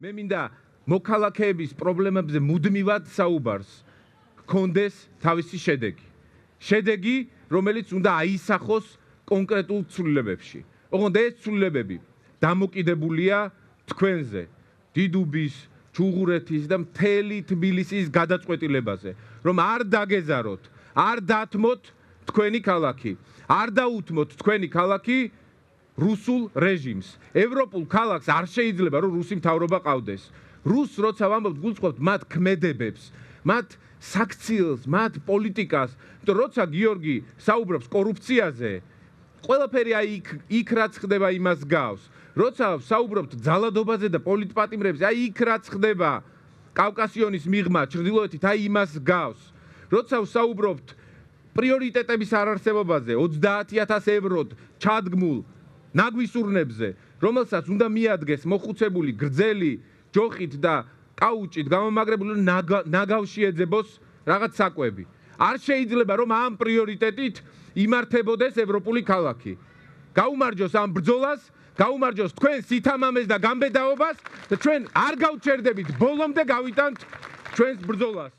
მე მინდა მოქალაქეების პრობლემებზე მუდმივად საუბარს ჰქონდეს თავისი შედეგი. შედეგი, რომელიც უნდა აისახოს კონკრეტულ ცვლილებებში. ოღონდ ეს ცვლილებები დამოკიდებულია თქვენზე, დიდუბის, ჩუღურეთის და მთელი თბილისის გადაწყვეტილებაზე, რომ არ დაგეზაროთ, არ დათმოთ თქვენი ქალაქი, არ დაუთმოთ თქვენი ქალაქი რუსულ რეჟიმს. ევროპულ ქალაქს არ შეიძლება რომ რუსი მთავრობა ყავდეს. რუსს როცა ვამბობთ, გულწრფობთ მათ ქმედებებს, მათ საქციელს, მათ პოლიტიკას, იმიტომ როცა გიორგი საუბრობს კორუფციაზე, ყველაფერი იქ რაც ხდება იმას გავს. როცა საუბრობთ ძალადობაზე და პოლიტპატიმრებზე, იქ რაც ხდება კავკასიონის მიღმა ჩრდილოეთით, იმას გავს. როცა საუბრობთ პრიორიტეტების არარსებობაზე, 30,000 ევროდ ჩადგმულ ნაგვისურნებზე, რომელსაც უნდა მიადგეს მოხუცებული გრძელი ჯოხით და კაუჭით გამომაგრებული ნაგავში ეძებოს რაღაც საკვები. არ შეიძლება რომ ამ პრიორიტეტით იმართებოდეს ევროპული ქალაქი. გაუმარჯოს ამ ბრძოლას, გაუმარჯოს თქვენ სითამამეს და გამბედაობას და ჩვენ არ გავჩერდებით ბოლომდე გავიტანთ ჩვენს ბრძოლას.